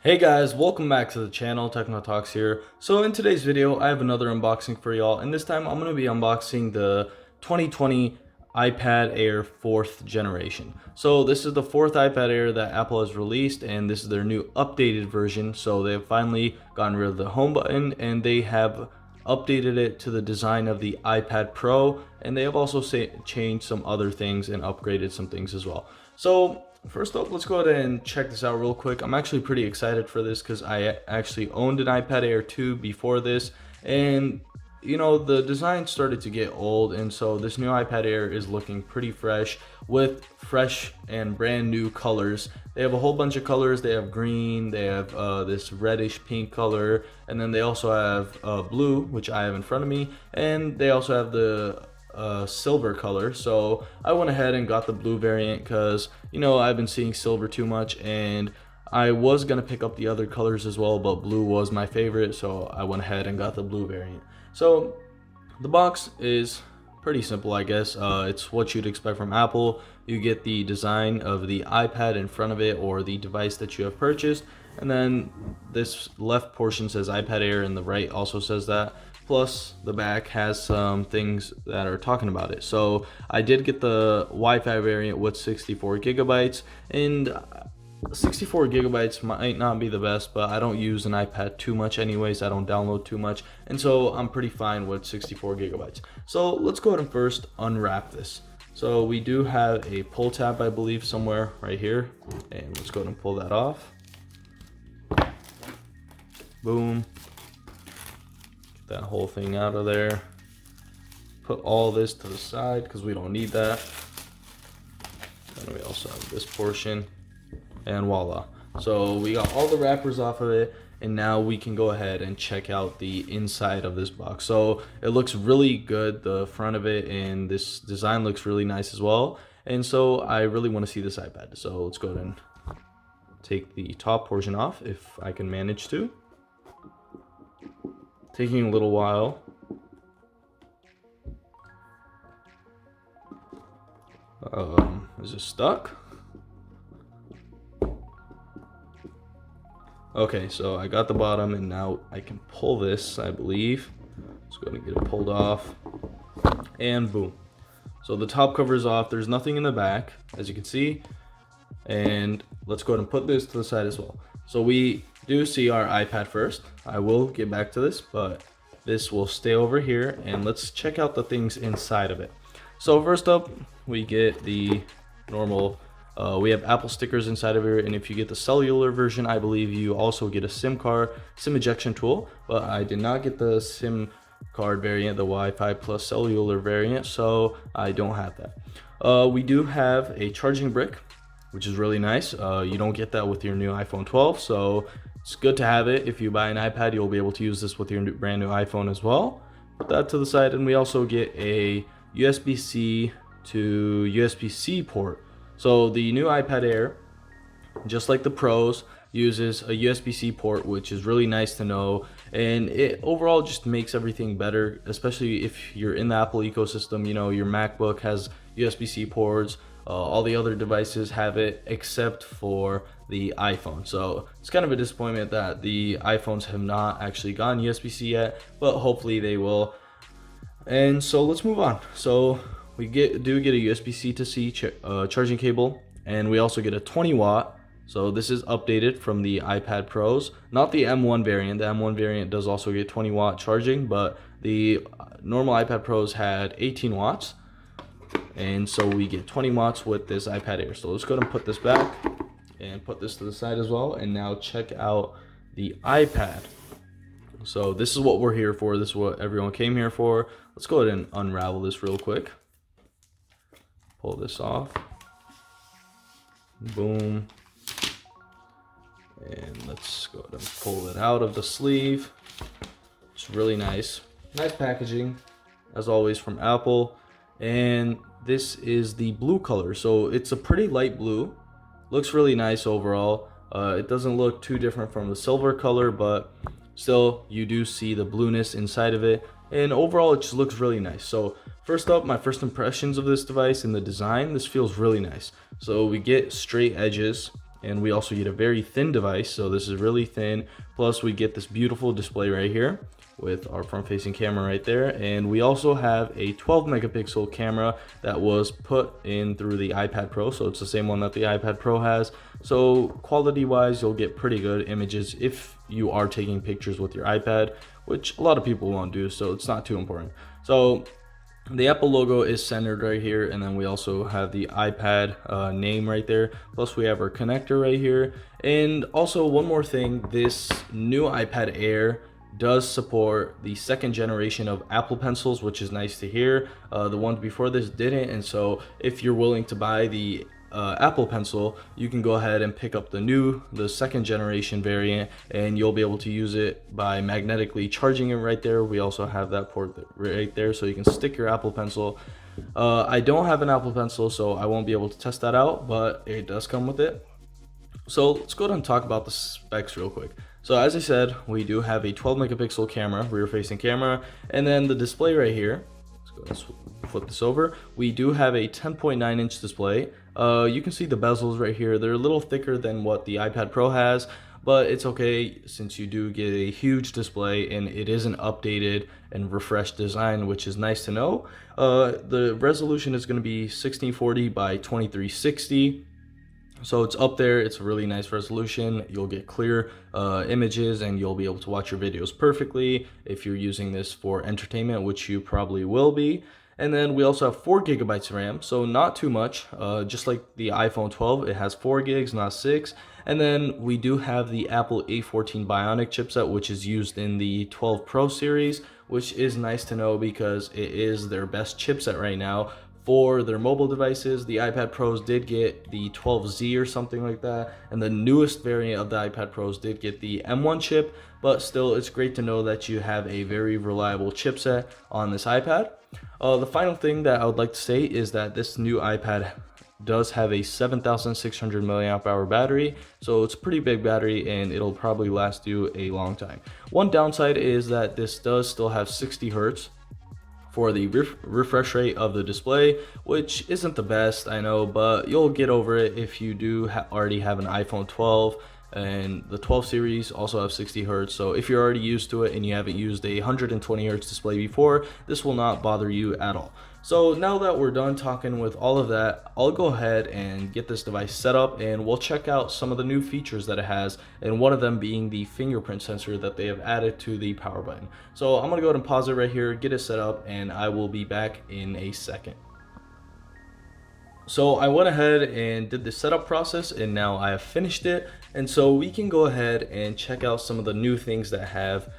Hey guys, welcome back to the channel. Techno Talks here. So in today's video, I have another unboxing for y'all, and this time I'm going to be unboxing the 2020 iPad Air 4th generation. So this is the 4th iPad Air that Apple has released, and this is their new updated version. So they've finally gotten rid of the home button, and they have updated it to the design of the iPad Pro, and they have also changed some other things and upgraded some things as well. So first up, let's go ahead and check this out real quick. I'm actually pretty excited for this because I actually owned an iPad Air 2 before this, and you know, the design started to get old, and so this new iPad Air is looking pretty fresh with fresh and brand new colors. They have a whole bunch of colors. They have green, they have this reddish pink color, and then they also have blue, which I have in front of me, and they also have the silver color. So I went ahead and got the blue variant because, you know, I've been seeing silver too much, and I was gonna pick up the other colors as well, but blue was my favorite, so I went ahead and got the blue variant. So the box is pretty simple, I guess. It's what you'd expect from Apple. You get the design of the iPad in front of it, or the device that you have purchased, and then this left portion says iPad Air and the right also says that. Plus the back has some things that are talking about it. So I did get the Wi-Fi variant with 64 gigabytes, and 64 gigabytes might not be the best, but I don't use an iPad too much anyways. I don't download too much, and so I'm pretty fine with 64 gigabytes. So let's go ahead and first unwrap this. So we do have a pull tab, I believe, somewhere right here, and let's go ahead and pull that off. Boom. Get that whole thing out of there. Put all this to the side because we don't need that. Then we also have this portion. And voila. So we got all the wrappers off of it, and now we can go ahead and check out the inside of this box. So it looks really good, the front of it, and this design looks really nice as well. And so I really want to see this iPad. So let's go ahead and take the top portion off if I can manage to. Taking a little while. Is it stuck? Okay, so I got the bottom, and now I can pull this, I believe. Just going to get it pulled off, and boom. So the top cover is off. There's nothing in the back, as you can see. And let's go ahead and put this to the side as well. So we do see our iPad first. I will get back to this, but this will stay over here, and let's check out the things inside of it. So first up, we get the normal we have Apple stickers inside of here, and if you get the cellular version, I believe you also get a SIM ejection tool, but I did not get the SIM card variant, the Wi-Fi plus cellular variant, so I don't have that. We do have a charging brick, which is really nice. You don't get that with your new iPhone 12, so it's good to have it. If you buy an iPad, you'll be able to use this with your brand new iPhone as well. Put that to the side, and we also get a USB-C to USB-C port. So the new iPad Air, just like the Pros, uses a USB-C port, which is really nice to know, and it overall just makes everything better, especially if you're in the Apple ecosystem. You know, your MacBook has USB-C ports, all the other devices have it except for the iPhone. So it's kind of a disappointment that the iPhones have not actually gotten USB-C yet, but hopefully they will. And so let's move on. So we do get a USB-C to C charging cable, and we also get a 20 watt. So this is updated from the iPad Pros, not the M1 variant. The M1 variant does also get 20 watt charging, but the normal iPad Pros had 18 watts. And so we get 20 watts with this iPad Air. So let's go ahead and put this back and put this to the side as well. And now check out the iPad. So this is what we're here for. This is what everyone came here for. Let's go ahead and unravel this real quick. Pull this off. Boom. And let's go ahead and pull it out of the sleeve. It's really nice. Nice packaging, as always, from Apple. And this is the blue color. So it's a pretty light blue. Looks really nice overall. It doesn't look too different from the silver color, but still, you do see the blueness inside of it. And overall, it just looks really nice. So First up, my first impressions of this device and the design. This feels really nice. So we get straight edges, and we also get a very thin device. So this is really thin. Plus we get this beautiful display right here with our front facing camera right there. And we also have a 12 megapixel camera that was put in through the iPad Pro. So it's the same one that the iPad Pro has. So quality wise, you'll get pretty good images if you are taking pictures with your iPad, which a lot of people won't do. So it's not too important. So the Apple logo is centered right here, and then we also have the iPad name right there. Plus we have our connector right here. And also one more thing, this new iPad Air does support the second generation of Apple Pencils, which is nice to hear. The ones before this didn't, and so if you're willing to buy the Apple Pencil, you can go ahead and pick up the second generation variant, and you'll be able to use it by magnetically charging it right there. We also have that port right there, so you can stick your Apple Pencil. I don't have an Apple Pencil, so I won't be able to test that out, but it does come with it. So let's go ahead and talk about the specs real quick. So as I said, we do have a 12 megapixel camera, rear facing camera, and then the display right here. Let's go ahead and flip this over. We do have a 10.9 inch display. You can see the bezels right here. They're a little thicker than what the iPad Pro has, but it's okay since you do get a huge display and it is an updated and refreshed design, which is nice to know. The resolution is going to be 1640 by 2360. So it's up there. It's a really nice resolution. You'll get clear images, and you'll be able to watch your videos perfectly if you're using this for entertainment, which you probably will be. And then we also have 4 gigabytes of RAM, so not too much. Just like the iPhone 12, it has 4 gigs, not 6. And then we do have the Apple A14 Bionic chipset, which is used in the 12 Pro series, which is nice to know because it is their best chipset right now for their mobile devices. The iPad Pros did get the 12Z or something like that, and the newest variant of the iPad Pros did get the M1 chip, but still it's great to know that you have a very reliable chipset on this iPad. The final thing that I would like to say is that this new iPad does have a 7,600 milliamp hour battery, so it's a pretty big battery and it'll probably last you a long time. One downside is that this does still have 60 hertz for the refresh rate of the display, which isn't the best, I know, but you'll get over it if you do already have an iPhone 12, and the 12 series also have 60 hertz. So if you're already used to it and you haven't used a 120 hertz display before, this will not bother you at all. So now that we're done talking with all of that, I'll go ahead and get this device set up, and we'll check out some of the new features that it has, and one of them being the fingerprint sensor that they have added to the power button. So I'm gonna go ahead and pause it right here, get it set up, and I will be back in a second. So I went ahead and did the setup process, and now I have finished it, and so we can go ahead and check out some of the new things that have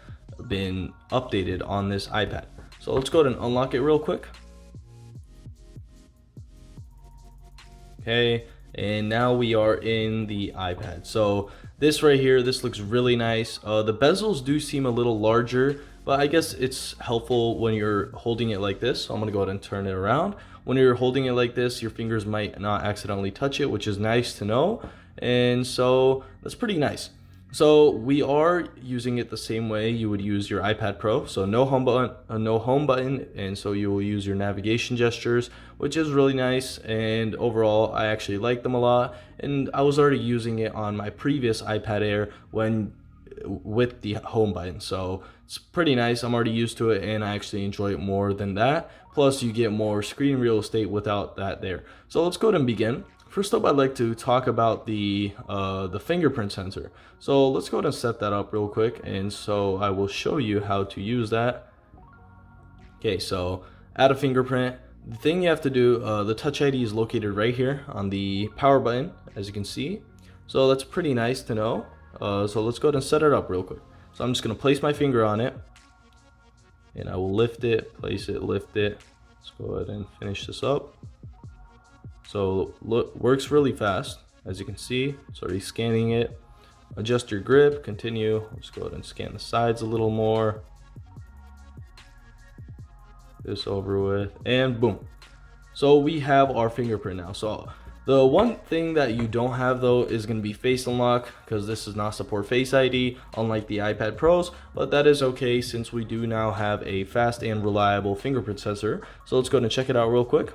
been updated on this iPad. So let's go ahead and unlock it real quick. Okay, and now we are in the iPad. So this right here, this looks really nice. The bezels do seem a little larger, but I guess it's helpful when you're holding it like this. So I'm gonna go ahead and turn it around. When you're holding it like this, your fingers might not accidentally touch it, which is nice to know. And so that's pretty nice. So we are using it the same way you would use your iPad Pro. So no home button, and so you will use your navigation gestures, which is really nice. And overall, I actually like them a lot. And I was already using it on my previous iPad Air with the home button, so it's pretty nice. I'm already used to it, and I actually enjoy it more than that. Plus, you get more screen real estate without that there. So let's go ahead and begin. First up, I'd like to talk about the fingerprint sensor. So let's go ahead and set that up real quick, and so I will show you how to use that. Okay, so add a fingerprint. The thing you have to do, the Touch ID is located right here on the power button, as you can see. So that's pretty nice to know. So let's go ahead and set it up real quick. So I'm just going to place my finger on it, and I will lift it, place it, lift it. Let's go ahead and finish this up. So look, works really fast, as you can see. It's already scanning it. Adjust your grip, continue. Let's go ahead and scan the sides a little more. This over with, and boom. So we have our fingerprint now. So The one thing that you don't have though is going to be face unlock, because this does not support Face ID unlike the iPad Pros, but that is okay since we do now have a fast and reliable fingerprint sensor. So let's go and check it out real quick,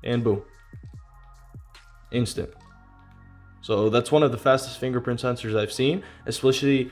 and boom, instant. So that's one of the fastest fingerprint sensors I've seen, especially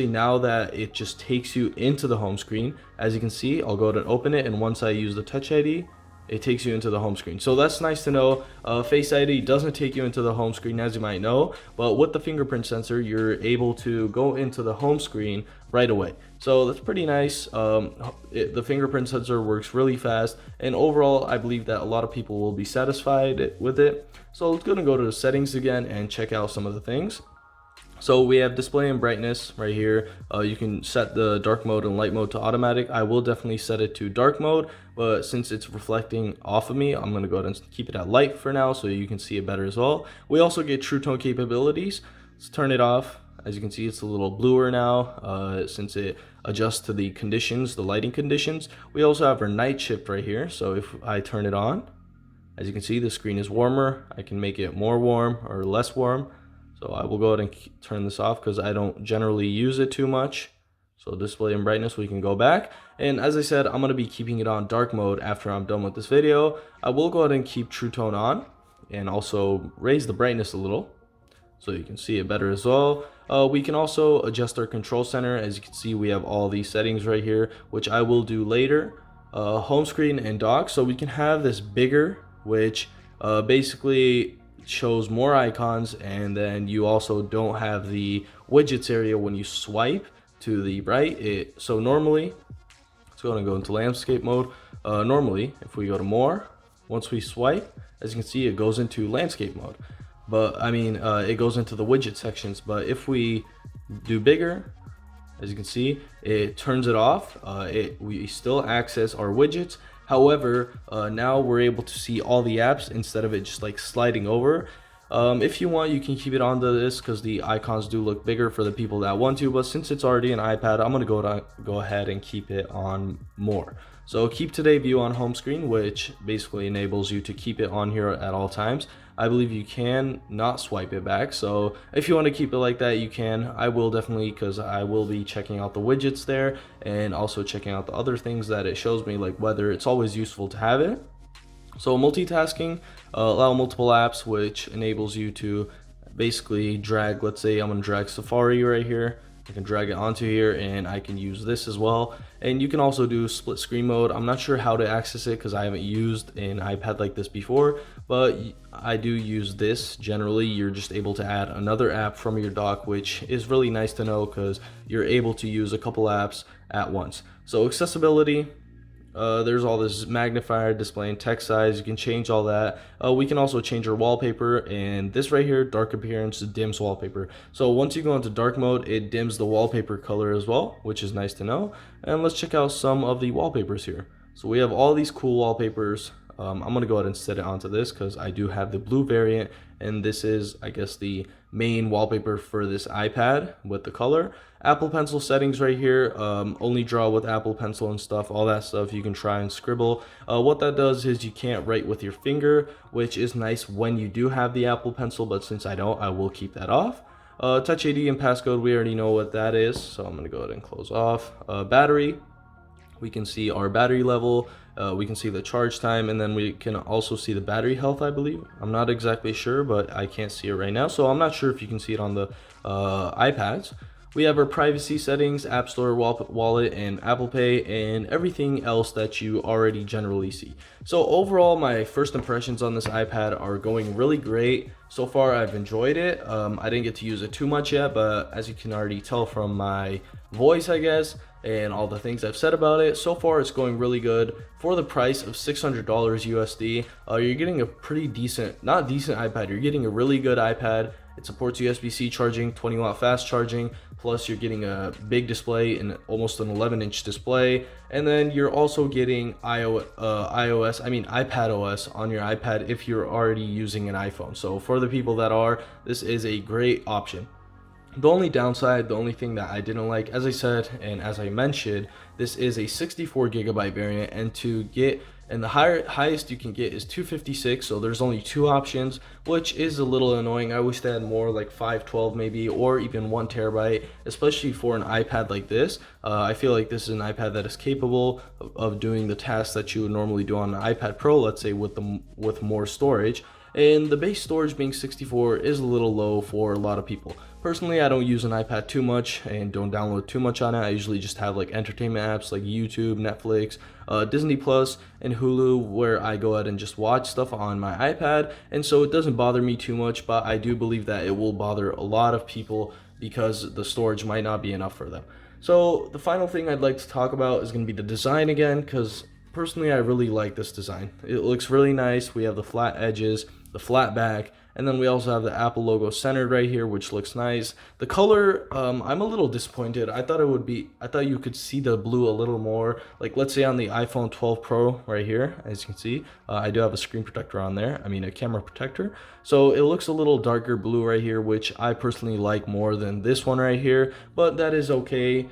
now that it just takes you into the home screen. As you can see, I'll go ahead and open it, and once I use the Touch ID, it takes you into the home screen. So that's nice to know. Face ID doesn't take you into the home screen, as you might know, but with the fingerprint sensor, you're able to go into the home screen right away. So that's pretty nice. The fingerprint sensor works really fast, and overall, I believe that a lot of people will be satisfied with it. So let's go to the settings again and check out some of the things. So we have display and brightness right here. You can set the dark mode and light mode to automatic. I will definitely set it to dark mode, but since it's reflecting off of me, I'm going to go ahead and keep it at light for now so you can see it better as well. We also get true tone capabilities. Let's turn it off. As you can see, it's a little bluer now since it adjusts to the conditions, the lighting conditions. We also have our night shift right here. So if I turn it on, as you can see, the screen is warmer. I can make it more warm or less warm. So I will go ahead and turn this off because I don't generally use it too much. So display and brightness, we can go back. And as I said, I'm going to be keeping it on dark mode after I'm done with this video. I will go ahead and keep True Tone on and also raise the brightness a little so you can see it better as well. We can also adjust our control center. As you can see, we have all these settings right here, which I will do later. Home screen and dock. So we can have this bigger, which basically shows more icons, and then you also don't have the widgets area when you swipe to the right. So normally, let's go into landscape mode. Normally, if we go to more, once we swipe, as you can see, it goes into landscape mode. But I mean, it goes into the widget sections. But if we do bigger, as you can see, it turns it off. We still access our widgets. However, now we're able to see all the apps instead of it just like sliding over. If you want, you can keep it onto this because the icons do look bigger for the people that want to, but since it's already an iPad, I'm going to go ahead and keep it on more. So keep today view on home screen, which basically enables you to keep it on here at all times. I believe you can not swipe it back, so if you want to keep it like that, you can. I will definitely, because I will be checking out the widgets there and also checking out the other things that it shows me, like whether it's always useful to have it. So multitasking, allow multiple apps, which enables you to basically drag. Let's say I'm going to drag Safari right here. I can drag it onto here, and I can use this as well. And you can also do split screen mode. I'm not sure how to access it because I haven't used an iPad like this before, but I do use this. Generally, you're just able to add another app from your dock, which is really nice to know because you're able to use a couple apps at once. So accessibility, there's all this magnifier, display, and text size. You can change all that. We can also change our wallpaper, and this right here, dark appearance, dims wallpaper. So once you go into dark mode, it dims the wallpaper color as well, which is nice to know. And let's check out some of the wallpapers here. So we have all these cool wallpapers. I'm going to go ahead and set it onto this because I do have the blue variant, and this is, I guess, the main wallpaper for this iPad with the color. Apple Pencil settings right here, only draw with Apple Pencil and stuff, all that stuff. You can try and scribble. What that does is you can't write with your finger, which is nice when you do have the Apple Pencil, but since I don't, I will keep that off. Touch ID and passcode, we already know what that is, so I'm going to go ahead and close off. Battery, we can see our battery level, we can see the charge time, and then we can also see the battery health, I believe. I'm not exactly sure, but I can't see it right now, so I'm not sure if you can see it on the iPads. We have our privacy settings, App Store, Wallet, and Apple Pay, and everything else that you already generally see. So overall, my first impressions on this iPad are going really great. So far, I've enjoyed it. I didn't get to use it too much yet, but as you can already tell from my voice, I guess, and all the things I've said about it, so far it's going really good. For the price of $600 USD, you're getting a pretty decent, not decent iPad, you're getting a really good iPad. It supports USB-C charging, 20-watt fast charging, plus you're getting a big display and almost an 11-inch display, and then you're also getting iPad OS on your iPad if you're already using an iPhone. So for the people that are, this is a great option. The only downside, the only thing that I didn't like, as I said and as I mentioned, this is a 64 gigabyte variant, and to get and the highest you can get is 256. So there's only two options, which is a little annoying. I wish they had more, like 512 maybe, or even 1 TB, especially for an iPad like this. I feel like this is an iPad that is capable of doing the tasks that you would normally do on an iPad Pro, let's say with more storage. And the base storage being 64 is a little low for a lot of people. Personally, I don't use an iPad too much and don't download too much on it. I usually just have like entertainment apps like YouTube, Netflix, Disney Plus, and Hulu, where I go ahead and just watch stuff on my iPad, and so it doesn't bother me too much. But I do believe that it will bother a lot of people because the storage might not be enough for them. So the final thing I'd like to talk about is going to be the design again, because personally I really like this design. It looks really nice. We have the flat edges, the flat back, and then we also have the Apple logo centered right here, which looks nice. The color, I'm a little disappointed. I thought you could see the blue a little more. Like, let's say on the iPhone 12 Pro right here, as you can see, I do have a screen protector on there. I mean, a camera protector. So it looks a little darker blue right here, which I personally like more than this one right here, but that is okay.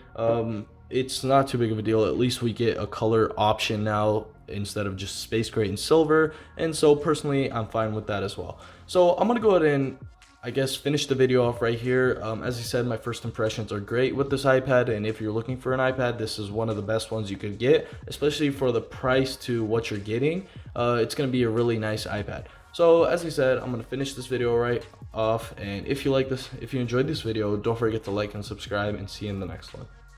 It's not too big of a deal. At least we get a color option now instead of just space gray and silver, and so personally I'm fine with that as well. So I'm gonna go ahead and I guess finish the video off right here. As I said, my first impressions are great with this iPad, and if you're looking for an iPad, this is one of the best ones you could get, especially for the price to what you're getting. It's gonna be a really nice iPad. So as I said, I'm gonna finish this video right off, and if you enjoyed this video, don't forget to like and subscribe, and see you in the next one.